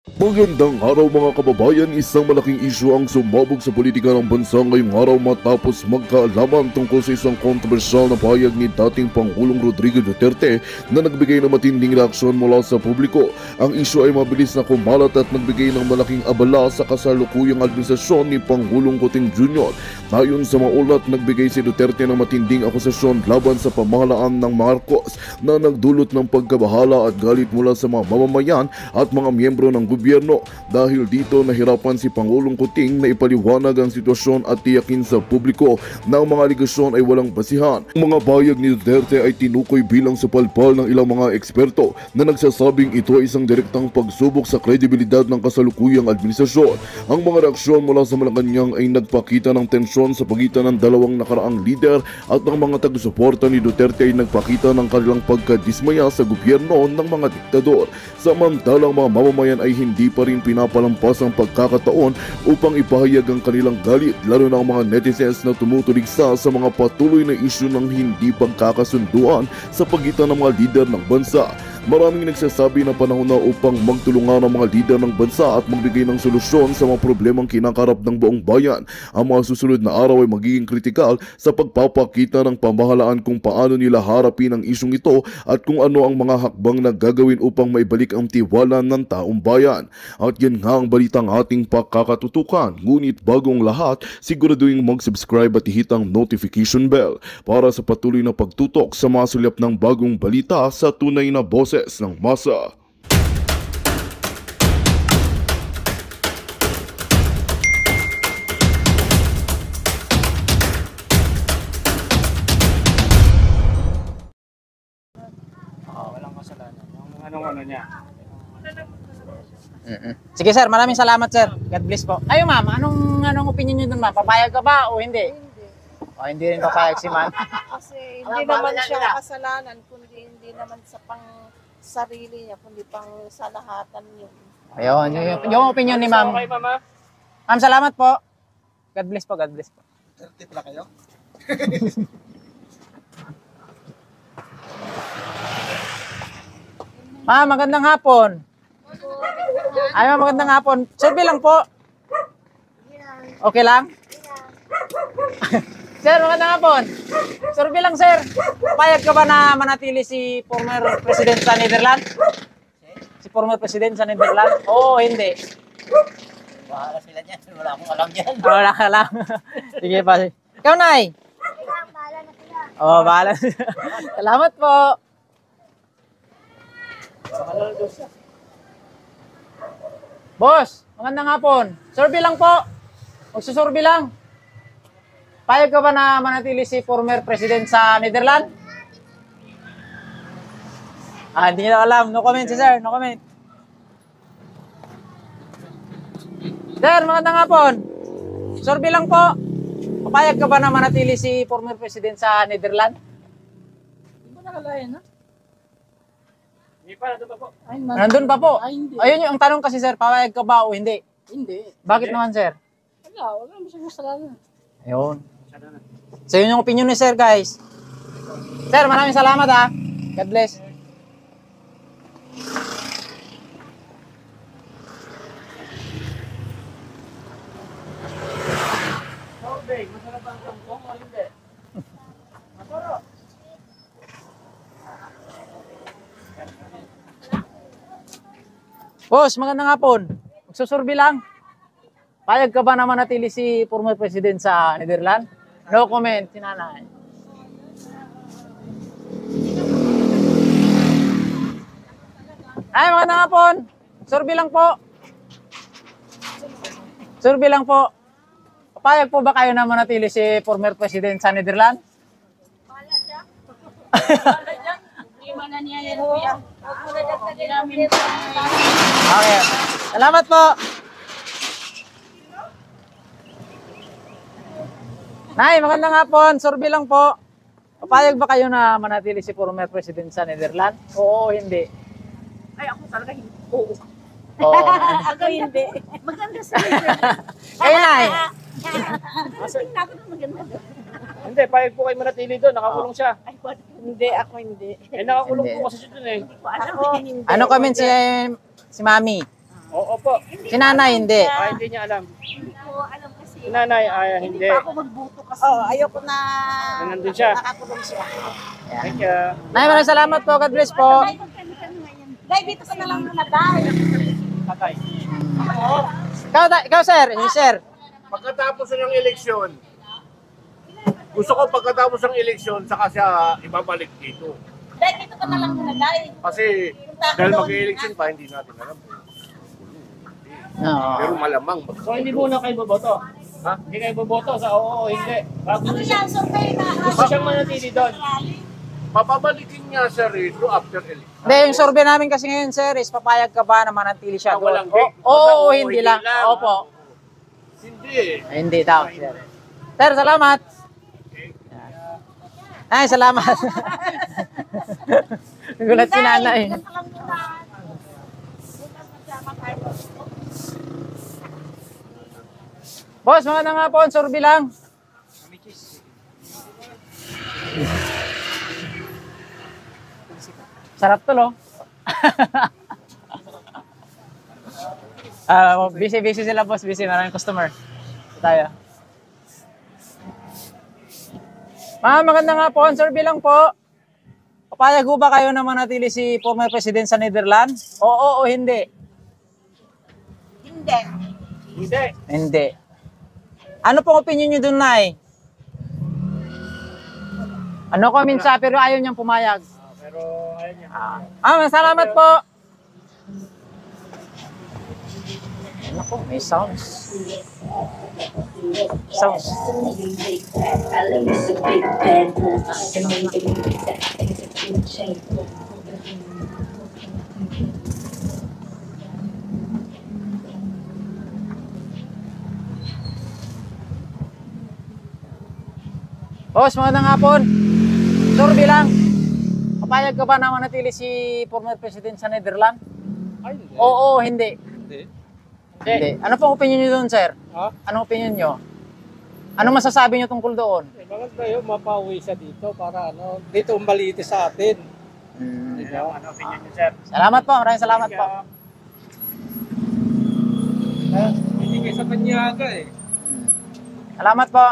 Magandang araw mga kababayan, isang malaking isyu ang sumabog sa politika ng bansa ngayong araw matapos magkaalaman tungkol sa isang kontrobersyal na pahayag ni dating Pangulong Rodrigo Duterte na nagbigay ng matinding reaksyon mula sa publiko. Ang isyu ay mabilis na kumalat at nagbigay ng malaking abala sa kasalukuyang administrasyon ni Pangulong Kuting Jr. Ayon sa maulat, nagbigay si Duterte ng matinding akusasyon laban sa pamahalaan ng Marcos na nagdulot ng pagkabahala at galit mula sa mga mamamayan at mga miyembro ng gobyerno. Dahil dito, nahirapan si Pangulong Kuting na ipaliwanag ang sitwasyon at tiyakin sa publiko na ang mga aligasyon ay walang basihan. Ang mga bayag ni Duterte ay tinukoy bilang sapalpal ng ilang mga eksperto na nagsasabing ito ay isang direktang pagsubok sa kredibilidad ng kasalukuyang administrasyon. Ang mga reaksyon mula sa Malacanang ay nagpakita ng tensyon sa pagitan ng dalawang nakaraang lider at ang mga taga-suporta ni Duterte ay nagpakita ng kanilang pagkadismaya sa gobyerno ng mga diktador. Samantalang mga mamamayan ay hindi pa rin pinapalampas ang pagkakataon upang ipahayag ang kanilang galit, lalo na ang mga netizens na tumutuligsa sa mga patuloy na isyu ng hindi pagkakasunduan sa pagitan ng mga lider ng bansa. Maraming nagsasabi na panahon na upang magtulungan ang mga lider ng bansa at magbigay ng solusyon sa mga problemang kinakarap ng buong bayan. Ang mga susunod na araw ay magiging kritikal sa pagpapakita ng pamahalaan kung paano nila harapin ang isyong ito at kung ano ang mga hakbang na gagawin upang maibalik ang tiwala ng taong bayan. At yan nga ang balitang ating pakakatutukan. Ngunit bagong lahat, siguraduhin mag-subscribe at ihit ang notification bell para sa patuloy na pagtutok sa mga sulap ng bagong balita sa tunay na boses ng masa. Walang kasalanan. Yung ano niya. Sige sir, maraming salamat sir. God bless po. Ayo ma'am, anong opinion niyo dun ma'am? Papayag ka ba o hindi? O hindi rin papayag si ma'am. Kasi hindi naman siya kasalanan, kundi hindi naman sa pang sarili niya, kundi pang sa lahatan yun. Ayun, yung opinion ni ma'am. Okay, mama? Ma'am, salamat po. God bless po, God bless po. Tip na kayo? Ma'am, magandang hapon. Ay, ma'am, magandang hapon. Survey lang po. Okay lang? Sir, magandang hapon. Survey lang, sir. Papayag ka ba na manatili si former president sa Netherlands? Si former president sa Netherlands? Oo, hindi. Bahala sila dyan. Wala akong alam dyan. Wala ka lang. Sige pa. Ikaw, Nay. Bahala na sila. Oo, bahala. Salamat po. Boss, magandang hapon. Survey lang po. Magsusurvey lang. Payag ka ba na manatili si former president sa Netherlands? Hindi niyo alam. No comment si sir. No comment. Sir, magandang hapon. Survey lang po. Papayag ka ba na manatili si former president sa Netherlands? Hindi mo nakalayan, ha? Hindi pa, nandun pa po. Nandun pa po. Ay, hindi. Ayun yung tanong kasi sir, papayag ka ba o hindi? Hindi. Bakit naman sir? Wala naman siya kasalanan. Ayun. So yun yung opinion ni sir guys. Sir, maraming salamat ha. God bless. Okay, masarap ang kangkong o hindi? Masarap. Boss, magandang hapon. Magsusurvey lang. Payag ka ba na manatili si former president sa Netherlands? No comment, si nanay. Ay, magandang hapon. Survey lang po. Survey lang po. Papayag po ba kayo na manatili si former president sa Netherlands? Bahala siya. Bahala siya. Hindi man na niya yan, kuya. Hindi namin Okay. Salamat po. Nay, magandang hapon. Survey lang po. Papayag ba kayo na manatili si former president sa Netherlands? Oo o hindi? Ay, ako talaga hindi. Oo. Oo. Ako hindi. Maganda sa Kayo, Nay. Tingnan ko na maganda. Hindi, payag po kayo manatili doon. Nakakulong siya. Ay, hindi, ako hindi. Nakakulong Hindi. po kasi siya doon eh. Ako hindi. Ano comment si Mami? Oo po. Si nanay, hindi. Hindi niya alam. Hindi ko alam kasi. Nanay, Hindi hindi. pa ako magbuto kasi. Oo, ayoko na Nandun siya. nakakulong siya. Thank you. Nay, maraming salamat po. God bless po. Dahil dito ka na lang nalagay. Tatay. Ikaw sir. Si sir. Pagkatapos ng eleksyon, gusto ko pagkatapos ng eleksyon, saka siya ibabalik dito. Dahil dito ka na lang nalagay. Kasi dahil mag-election pa, hindi natin alam. Oo. Pero malamang. So hindi muna kayo boboto? Ha? Hindi kayo boboto sa oo o hindi? Bago Ano yan, survey na. gusto siyang manatili doon. Papabalikin niya siya rito after election. Hindi, yung survey namin kasi ngayon, sir, is papayag ka ba na manatili siya doon? Walang gate. Oo, Basta hindi lang. Opo. Hindi eh. Ay, hindi daw, sir. Sir, salamat. Ay, salamat. Gulat si nanay. Dito ka lang muna. Bukas magsama tayo. Boss, mga nga po, survey lang. Sarap to, lo. Busy sila, boss. Busy. Maraming customer. Tayo. Maganda nga po. Survey lang po. Papayag ho ba kayo na manatili si former President sa Netherlands? Oo o hindi? Hindi. Hindi. Hindi. Ano pong opinion nyo dun, Nay? Ano comment siya pero ayaw niyang pumayag? Pero ayun niya. Salamat po. Naku, may sounds. Sounds. Boss, magandang hapon. Survey lang. Papayag ka ba na manatili si former President sa Netherlands? Ay, hindi. Oo, hindi. Hindi. Hindi. Ano pong opinion niyo doon, sir? Ha? Anong opinion niyo? Ano masasabi niyo tungkol doon? Maganda yun, mapauwi siya dito para dito umaliti sa atin. Ano opinion niyo, sir? Salamat po, maraming salamat po. Hindi kayo sa Banyaga eh. Salamat po.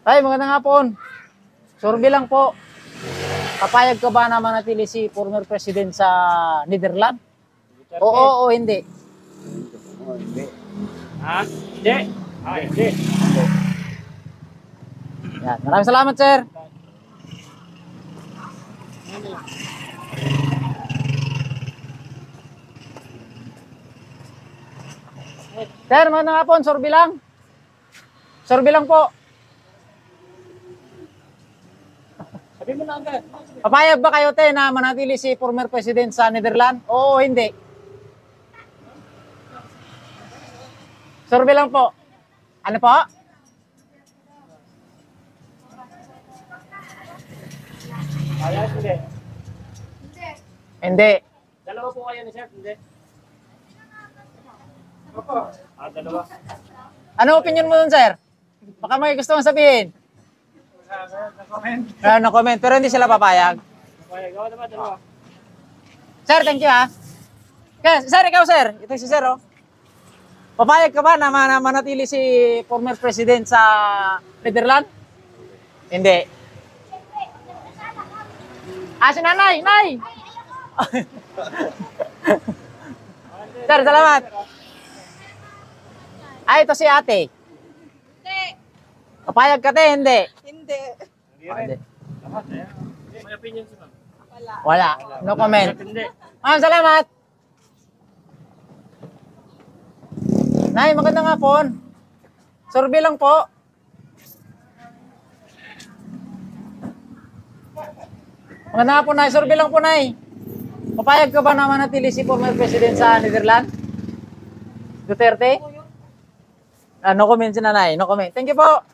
Ay, magandang hapon. Survey lang po. Papayag ka ba na manatili si former president sa Netherlands? Oo o hindi? Ha? Hindi. Hindi. Yan. Maraming salamat, sir. Sir, magandang hapon. Survey lang. Survey lang po. Sabi mo na agad. Papayag ba kayo, te, na manatili si former president sa Netherlands? Oo o hindi? Survey lang po. Ano po? Ayos, hindi. Hindi. Dalawa po kayo ni sir, hindi. Opo. Dalawa. Ano opinion mo dun, sir? Baka may gusto mong sabihin. Comment. No comment, pero hindi sila papayag. Okay, gawa naman, dalawa. Sir, thank you ha. Okay, sir, ikaw sir. Ito si sir oh. Papayag ka ba na manatili si former president sa Netherlands? Hindi. Si nanay, nay! Sir, salamat. Ito si ate. Hindi. Papayag ka te, hindi. Hindi. Hindi. May opinion si ma'am. Wala. Wala. No comment. Hindi. Salamat. Nay, magandang hapon. Survey lang po. Magandang hapon, Nay. Survey lang po, Nay. Papayag ka ba na manatili si former president sa Netherlands? Duterte? No comment si Nanay. No comment. Thank you po.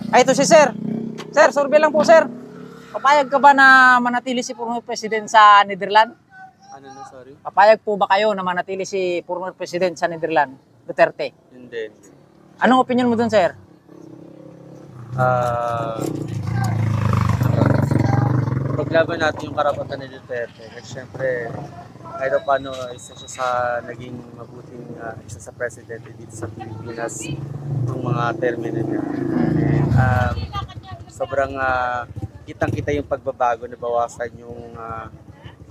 Ay, ito si Sir. Sir, survey lang po, Sir. Papayag ka ba na manatili si former President sa Netherlands? Ano na, sorry? Papayag po ba kayo na manatili si former President sa Netherlands, Duterte? Hindi. Anong opinion mo dun, Sir? Paglaban natin yung karapatan ni Duterte. Kasi syempre, kahit paano isa siya sa naging mabuting isa sa presidente dito sa Pilipinas yung mga termino niya. And, sobrang kitang-kita yung pagbabago na bawasan yung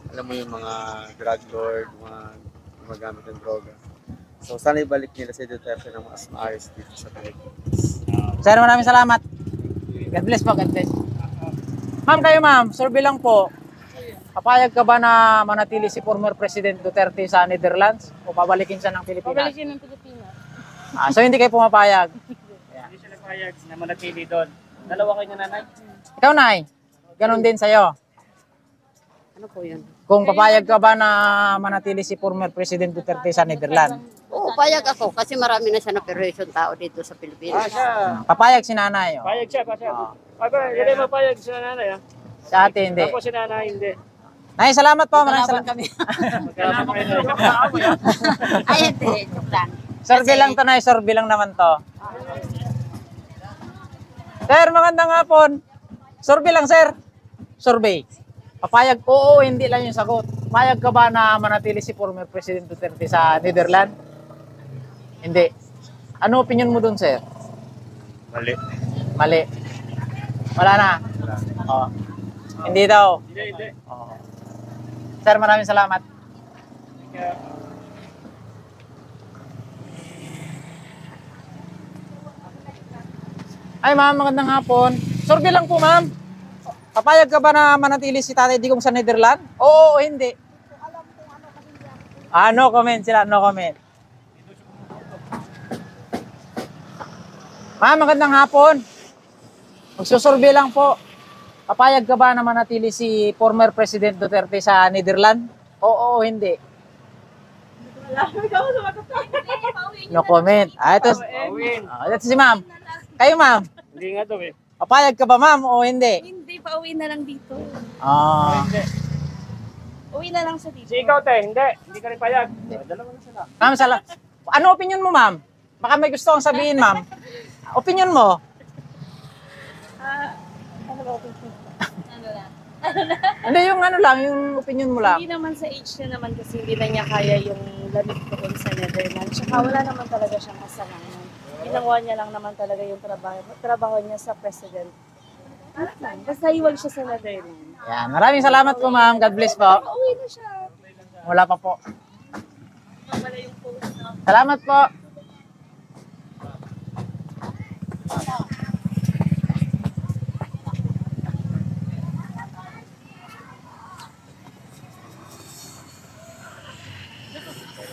alam mo yung mga drug lord, mga gumagamit ng droga. So sana ibalik nila si Duterte ng mas maayos dito sa Pilipinas. Sir, maraming salamat. God bless po, God bless. Ma'am, kayo ma'am, survey lang po. Papayag ka ba na manatili si former President Duterte sa Netherlands o pabalikin siya ng Pilipinas? Pabalikin ng Pilipinas. So hindi kayo pumapayag? Hindi sila payag na manatili doon. Dalawa kayo nanay. Ikaw, Nay, ganun din sa'yo. Ano po yun? Kung papayag ka ba na manatili si former President Duterte sa Netherlands? Oo, payag ako kasi marami na siya na permission tao dito sa Pilipinas. Papayag si Nanay. Oh. Payag siya, payag. Hindi mapayag si nanay ha. Sa atin, hindi. Tapos si nanay hindi. Nay, salamat po. Maraming salamat. kami. Magkalaban kayo. Ay, hindi. Joke lang. Survey lang to, Nay. Survey lang naman to. Sir, magandang hapon. Survey lang, sir. Survey. Papayag, oo, hindi lang yung sagot. Papayag ka ba na manatili si former President Duterte sa Netherlands? Hindi. Ano opinion mo dun, sir? Mali. Mali. Wala na? Oh. Hindi daw. Hindi. Oh. Sir, maraming salamat. Ay, ma'am, magandang hapon. Survey lang po, ma'am. Papayag ka ba na manatili si Tatay Digong sa Netherlands? Oo o hindi? No comment sila, no comment. Ma'am, magandang hapon. Magsusurvey lang po. Papayag ka ba na manatili si former President Duterte sa Netherlands? Oo o hindi? No comment. Ito si ma'am. Kayo, ma'am. Hindi nga to eh. Papayag ka ba, ma'am, o hindi? Hindi, pauwi na lang dito. Hindi. Uwi na lang sa dito. Si ikaw te, hindi. Hindi ka rin payag. Dalawa na sila. Ma'am, ano opinion mo, ma'am? Baka may gusto kong sabihin, ma'am. Opinion mo? Ano ba opinion? Hindi, yung ano lang, yung opinion mo lang. Hindi naman sa age niya naman kasi hindi na niya kaya yung lamig doon sa Netherlands. Tsaka wala naman talaga siyang kasalanan. Ginawa niya lang naman talaga yung trabaho niya sa president. Basta iwag siya sa Netherlands. Yan, maraming salamat po, ma'am. God bless po. Pauwi na siya. Wala pa po. Salamat po.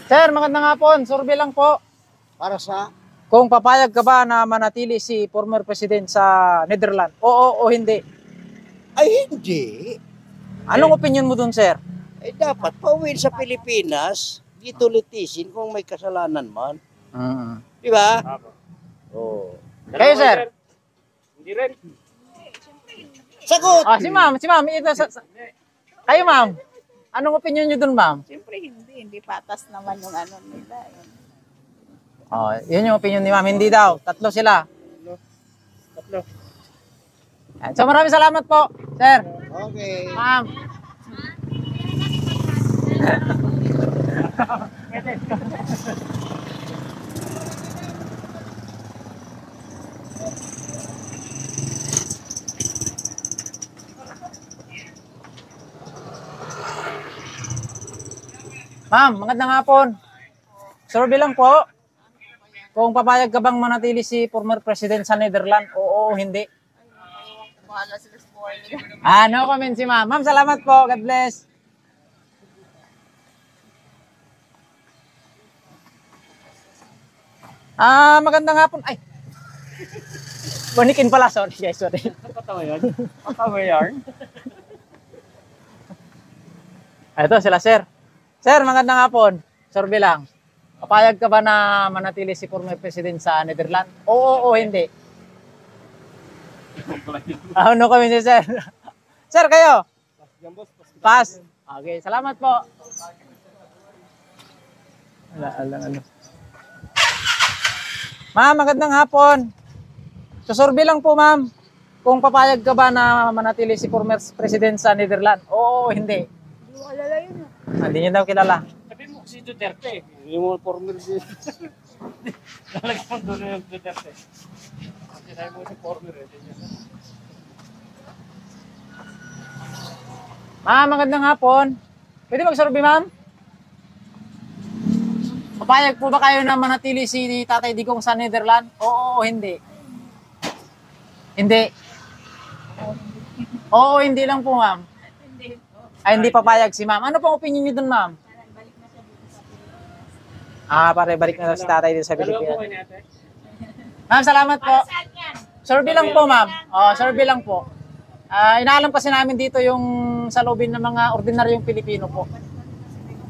Sir, magandang hapon. Survey lang po. Para sa Kung papayag ka ba na manatili si former President sa Netherlands? Oo o hindi? ay hindi. Anong opinion mo dun, sir? Dapat pauwi sa Pilipinas, dito litisin kung may kasalanan man. Di ba? Oh. Kayo, sir? Hindi rin. Sagot. Si ma'am. Ito, kayo, ma'am. Anong opinion nyo dun, ma'am? Siyempre hindi patas naman yung ano nila. Yun yung opinion ni ma'am. Hindi daw. Tatlo sila. Tatlo. Yan. So maraming salamat po, sir. Okay. Ma'am. Ma'am, magandang hapon. Survey lang po. Kung papayag ka bang manatili si former President sa Netherlands, oo o hindi? Bahala sila sa buhay nila. No comment si ma'am. Ma'am, salamat po. God bless. Magandang hapon. Ay. Banikin pala. Sorry guys, sorry. Patawa yan. Patawa yan. Ito sila, sir. Sir, magandang hapon. Survey lang. Papayag ka ba na manatili si former President sa Netherlands? Oo o hindi? No comment si sir. Sir, kayo? Pass. Okay, salamat po. Ano. Ma'am, magandang hapon. Susurvey lang po, ma'am. Kung papayag ka ba na manatili si former president sa Netherlands? Oo, hindi. Hindi mo alala yun. Hindi niyo daw kilala. Sabi mo si Duterte. Hindi mo former din. Lalagyan mo doon yung Duterte. Kasi sabi mo si former eh. Ma'am, magandang hapon. Pwede mag-survey, ma'am? Papayag po ba kayo na manatili si Tatay Digong sa Netherlands? Oo o hindi? Hindi. Oo, hindi lang po, ma'am. Ay, hindi papayag si ma'am. Ano pong opinion niyo dun, ma'am? Pare, balik na si Tatay dito sa Pilipinas. Ma'am, salamat po. Survey lang po, ma'am. Survey lang po. Inaalam kasi namin dito yung sa lobin ng mga ordinaryong Pilipino po.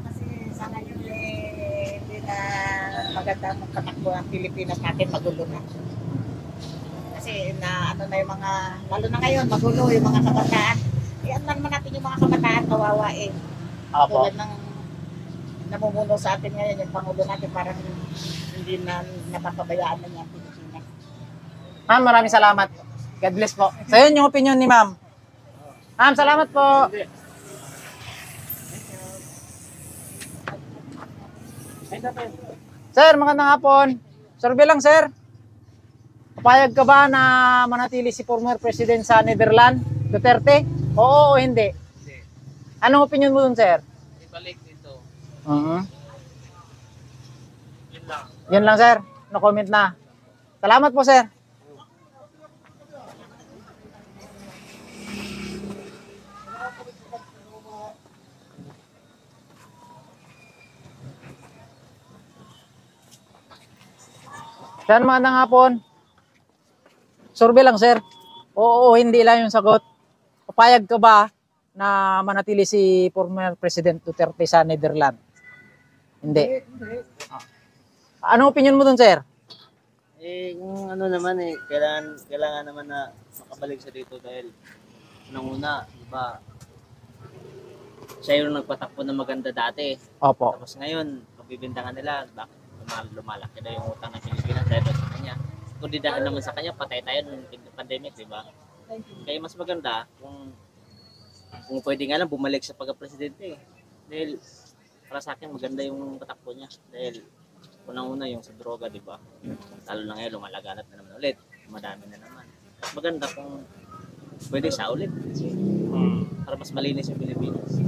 Kasi sa ngayon hindi na maganda magpatakbo ang Pilipinas natin, magulo na. Kasi na ano na yung mga, lalo na ngayon, magulo yung mga kabataan. Ano naman natin yung mga kabataan, kawawa eh. Apo. Tulad ng namumuno sa atin ngayon, yung Pangulo natin parang hindi na napapabayaan na niya ang Pilipinas. Ma'am, maraming salamat. God bless po. So yun yung opinion ni ma'am. Ma'am, salamat po. Sir, magandang hapon. Survey lang, sir. Papayag ka ba na manatili si former president sa Netherlands, Duterte? Oo o hindi? Hindi. Anong opinion mo dun, sir? Ibalik dito. Yun lang. Yun lang, sir. No comment na. Salamat po, sir. Sir, magandang hapon. Survey lang, sir. Oo, hindi lang yung sagot. Papayag ka ba na manatili si former President Duterte sa Netherlands? Hindi. Anong opinion mo dun, sir? Kung ano naman kailangan naman na makabalik siya dito dahil unang-una, diba, siya yung nagpatakbo na maganda dati. Opo. Tapos ngayon, pagbibintangan nila, bakit lumalaki na yung utang ng Pilipinas dahil sa kanya. Kung di dahil naman sa kanya, patay tayo nung pandemic, di ba? Kaya mas maganda kung pwede nga lang bumalik sa pagka-presidente. Dahil para sa akin maganda yung patakbo niya. Dahil unang-una yung sa droga, di ba? Lalo na ngayon, lumalaganap na naman ulit. Madami na naman. Mas maganda kung pwede siya ulit. Para mas malinis yung Pilipinas.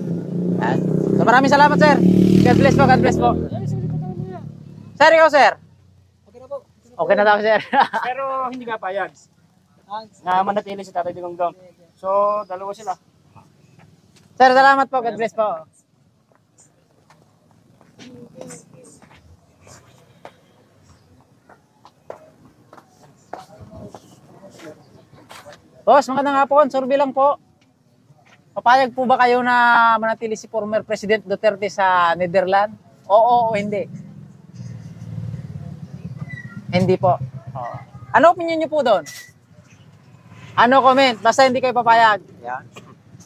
So, maraming salamat, sir. God bless po, God bless po. Sir, ikaw, sir? Okay na po. Okay na daw, sir. Pero hindi nga payag. Na manatili si Tatay Digong doon. So, dalawa sila. Sir, salamat po. God bless po. Boss, magandang hapon. Survey lang po. Papayag po ba kayo na manatili si former President Duterte sa Netherlands? Oo o hindi? Hindi po. Ano opinion niyo po doon? Ano comment? Basta hindi kayo papayag. Yan.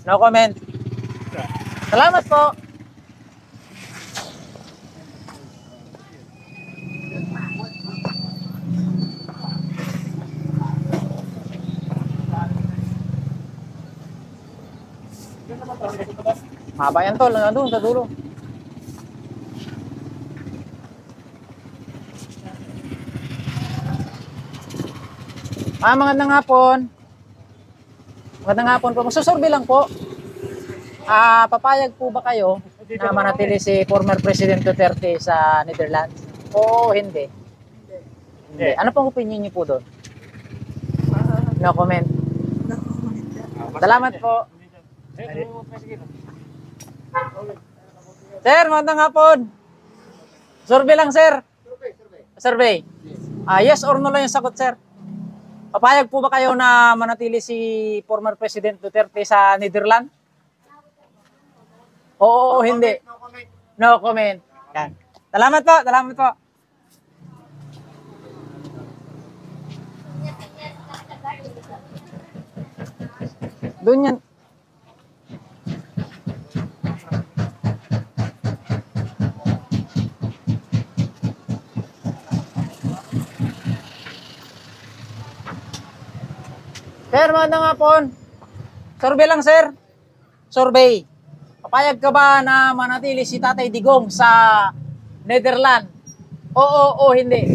No comment. Salamat po. Mahaba yan, tol. Nandun sa dulo. Magandang hapon. Magandang hapon po. Magsusurvey lang po. Papayag po ba kayo na manatili si former President Duterte sa Netherlands? Oo, hindi. Hindi. Ano pong opinion niyo po doon? No comment. Salamat po. Sir, magandang hapon. Survey lang, sir. Survey. Yes or no lang yung sagot, sir. Papayag po ba kayo na manatili si former President Duterte sa Netherlands? Oo, hindi. No comment. Yan. Salamat po, salamat po. Doon yan. Sir, magandang hapon. Survey lang, sir. Survey. Papayag ka ba na manatili si Tatay Digong sa Netherlands? Oo o hindi?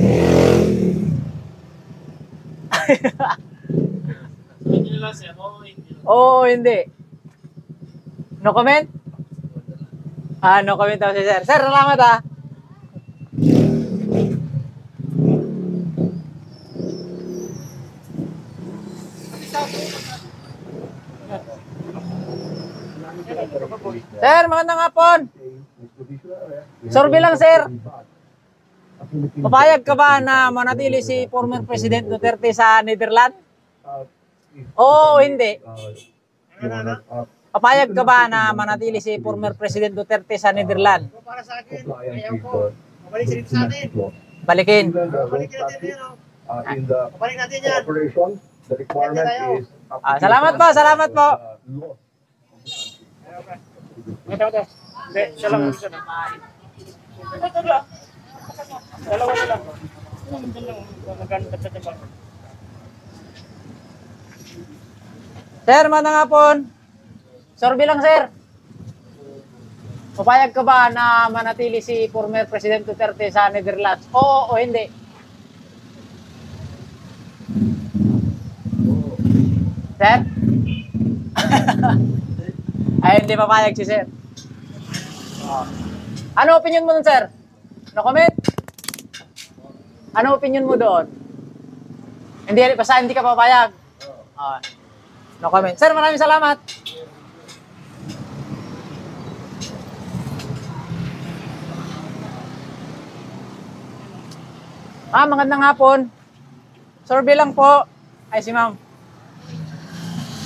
Oo o hindi? No comment? No comment daw si sir. Sir, salamat ah. Sir, magandang hapon. Survey lang, sir. Papayag ka ba na manatili si former President Duterte sa Netherlands? Oo o hindi? Papayag ka ba na manatili si former President Duterte sa Netherlands? Para sa akin, ayaw ko. Mabalik dito sa atin. Balikin. Balikin natin yan. Balik natin yan. Salamat po, salamat po. Hindi, siya lang. Dalawa na lang. Sir, magandang hapon. Survey lang, sir. Papayag ka ba na manatili si former President Duterte sa Netherlands? Oo o hindi? Sir? Ay, hindi papayag si sir. Ano opinion mo nun, sir? No comment? Ano opinion mo doon? Hindi, basta hindi ka papayag. No comment. Sir, maraming salamat. Magandang hapon. Survey lang po. Ay, si ma'am.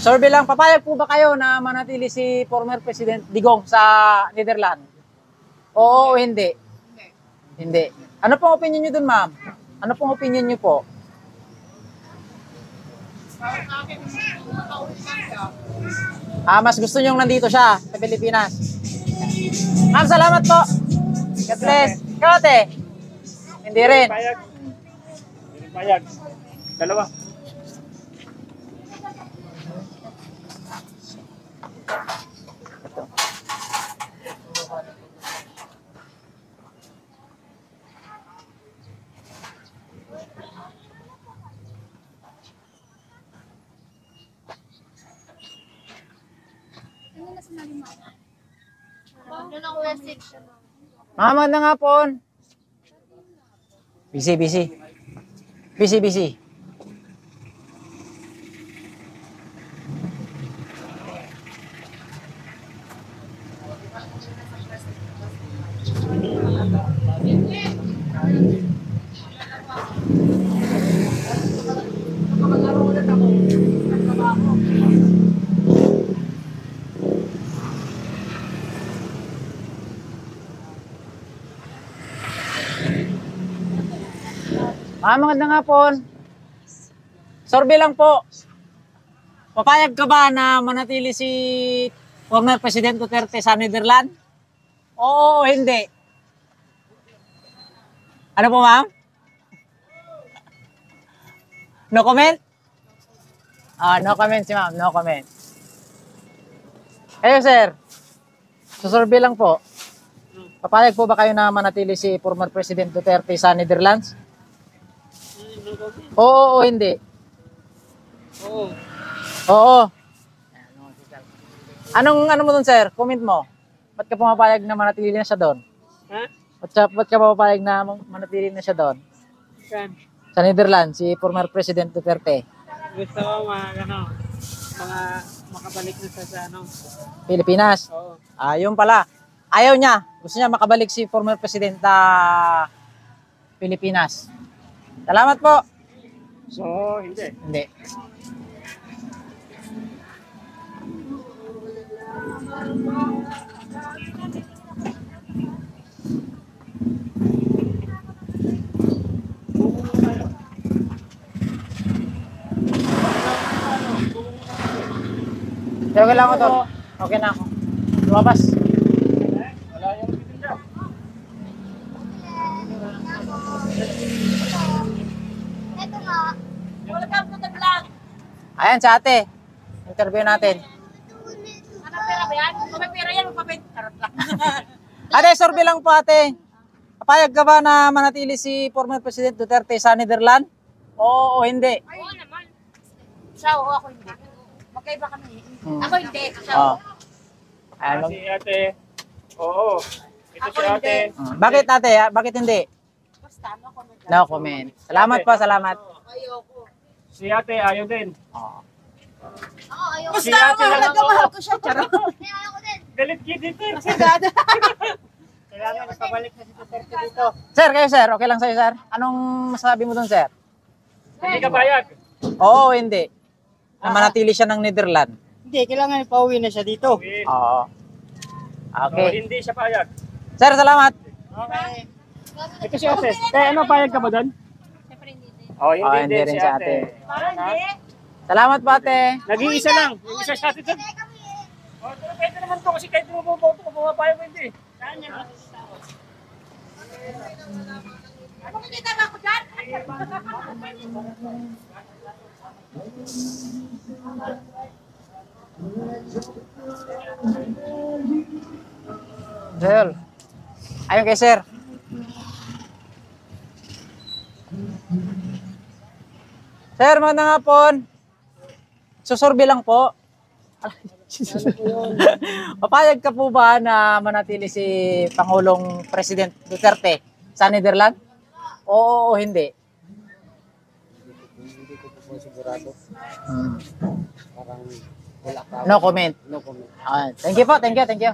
Survey lang. Papayag po ba kayo na manatili si former President Digong sa Netherlands? Oo o hindi? Hindi. Ano pong opinion nyo dun, ma'am? Ano pong opinion nyo po? Mas gusto nyo nandito siya sa Pilipinas. Ma'am, salamat po. God bless. Ikaw, ate? Hindi rin. Payag. Dalawa. Magandang hapon. Busy. Magandang hapon. Survey lang po. Papayag ka ba na manatili si former President Duterte sa Netherlands? Oo o hindi? Ano po, ma'am? No comment? No comment si ma'am. No comment. Kayo, sir. Survey lang po. Papayag po ba kayo na manatili si former President Duterte sa Netherlands? Oo o hindi? Oo. Ano mo dun, sir? Comment mo. Ba't ka pumapayag na manatili na siya doon? Ha? Ba't ka pumapayag na manatili na siya doon? Saan? Sa Netherlands, si former President Duterte. Gusto ko mga makabalik na sa Pilipinas? Oo. Yun pala. Ayaw niya. Gusto niya makabalik si former President Pilipinas. Salamat po. So, hindi. Hindi. Okay lang ako, tol. Okay na ako. Lumabas. Wala yung bitinda. Ito nga. Wala ka po nag-vlog. Ayan, si ate. Interview natin. Ano pera ba yan? Kung may pera yan, magpapit. Charot lang. Ate, survey lang po ate. Papayag ka ba na manatili si former President Duterte sa Netherlands? Oo o hindi? Oo naman. Siya o ako hindi. Magkaiba kami. Ako hindi. Siya Oo. o. Ayan. Si ate. Oo. Ito Ako si ate. Bakit ate? Bakit hindi? Basta, no comment lang. No comment. Salamat po, salamat. Ayoko. Si ate ayaw din. Oo. Oo, ayoko. Si ate lang ako. Nagkamahal ko siya. Charot. Ayoko din. Galit kid dito. Kailangan ipabalik na si Duterte dito. Sir, kayo sir, okay lang sa'yo sir? Anong masasabi mo dun sir? Hindi ka bayad. Oo o hindi? Na manatili siya ng Netherlands? Hindi, kailangan ipauwi na siya dito. Oo. Oh, Okay. hindi siya payag. Sir, salamat. Okay. Ito si ate. Ano, payag ka ba doon? Siyempre hindi din. Oh, hindi, Hindi din rin si si ate. Parang hindi. Salamat po ate. Nag-iisa lang. Yung isa si ate doon. Oh, pwede naman to kasi kahit bumuboto ko, pumapayag mo hindi. Saan yan? Ano kita ba ako dyan? Sir. Ayun kay sir. Sir, magandang hapon. Susurvey lang po. Papayag ka po ba na manatili si Pangulong President Duterte sa Netherlands? Oo o hindi? Hindi ko po sigurado. Parang wala ka. No comment. No comment. Thank you po, thank you, thank you.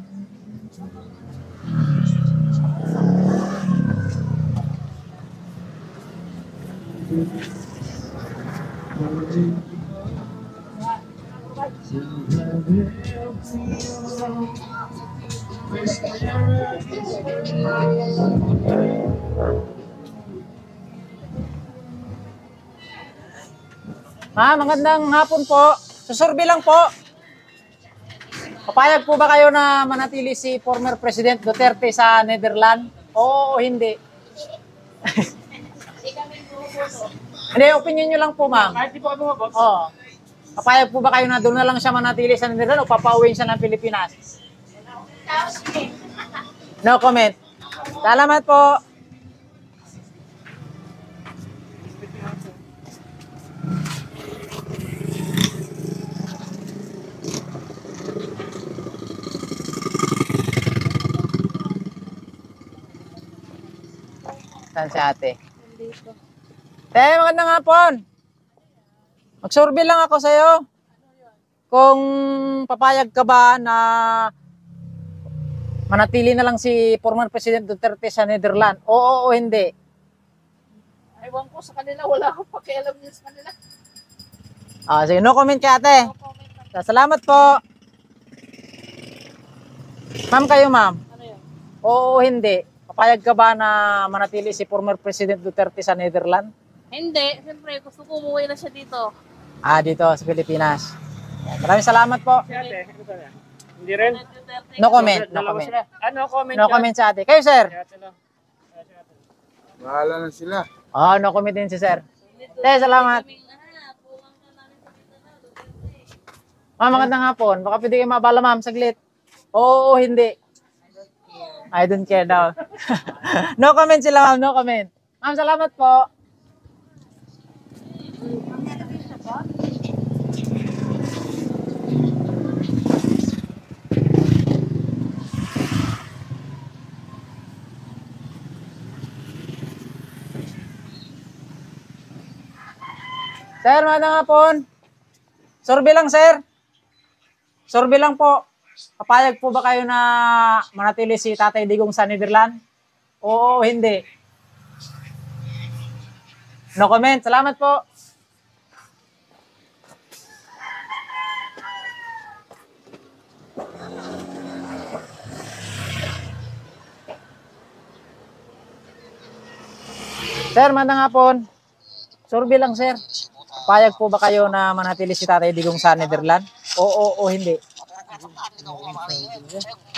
Magandang hapon po. Susurvey lang po. Papayag po ba kayo na manatili si former President Duterte sa Netherlands? Oo o hindi? Hindi, opinion nyo lang po, ma'am. Kahit di po ka bumabot. Oo. Papayag po ba kayo na doon na lang siya manatili sa Netherlands o papauwiin siya ng Pilipinas? No comment. Salamat po. Saan si ate? Magandang hapon. Mag-survey lang ako sa'yo. Kung papayag ka ba na manatili na lang si former President Duterte sa Netherlands? Oo o hindi? Ewan ko sa kanila, wala akong pakialam niya sa kanila. Sige, no comment ka ate. Salamat po. Ma'am kayo ma'am. Ano yun? Oo o hindi? Papayag ka ba na manatili si former President Duterte sa Netherlands? Hindi, siyempre gusto ko umuwi na siya dito. Dito sa Pilipinas. Maraming salamat po. Si ate, ano ba yan? Hindi rin. No comment, no Dalawa comment. sila. Ano, comment No yan? comment sa ate. Kayo sir? Si ate lang. Bahala na sila. No comment din si sir. Salamat. Ma'am, magandang hapon. Baka pwede kayo mabala ma'am, saglit. Oo o hindi? I don't care daw. No comment sila ma'am, no comment. Ma'am, salamat po. Sir, magandang hapon. Survey lang, sir. Survey lang po. Papayag po ba kayo na manatili si Tatay Digong sa Netherlands? Oo, hindi. No comment. Salamat po. Sir, magandang hapon. Survey lang, sir. Payag po ba kayo na manatili si Tatay Digong sa Netherlands? Oo o hindi?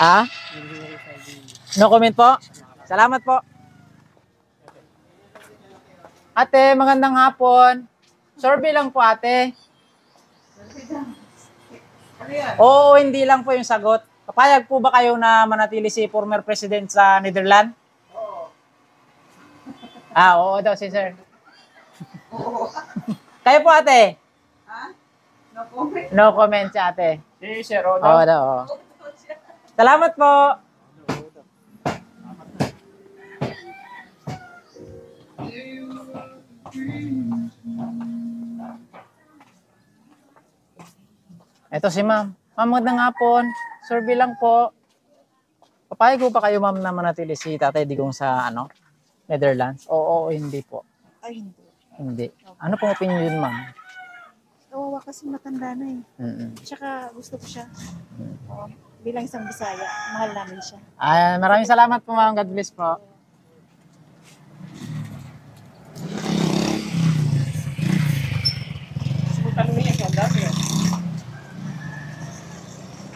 Ah? No comment po? Salamat po. Ate, magandang hapon. Survey lang po, ate. Oo, hindi lang po yung sagot. Papayag po ba kayo na manatili si former president sa Netherlands? Oo. Oo daw si sir. Oo. Kayo po, ate? Ha? No comment. No comment si ate. Si Sir Odo. Oo daw. Salamat po. Ito si ma'am. Ma'am, magandang hapon. Survey lang po. Papayag po ba kayo, ma'am, na manatili si Tatay Digong sa Netherlands? Oo o hindi po? Ay, hindi. Hindi. Ano pong opinion, ma'am? Kawawa kasi matanda na eh. Tsaka gusto ko siya. Bilang isang Bisaya, mahal namin siya. Maraming salamat po, ma'am. God bless po.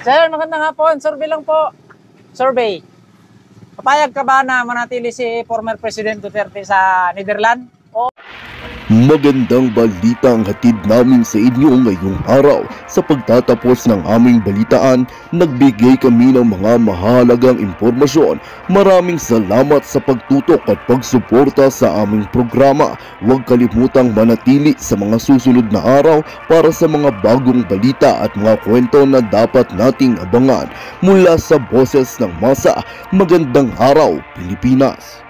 Sir, magandang hapon. Survey lang po. Survey. Papayag ka ba na manatili si former President Duterte sa Netherlands? Magandang balita ang hatid namin sa inyo ngayong araw. Sa pagtatapos ng aming balitaan, nagbigay kami ng mga mahalagang impormasyon. Maraming salamat sa pagtutok at pagsuporta sa aming programa. Huwag kalimutang manatili sa mga susunod na araw para sa mga bagong balita at mga kwento na dapat nating abangan. Mula sa Boses ng Masa, magandang araw, Pilipinas!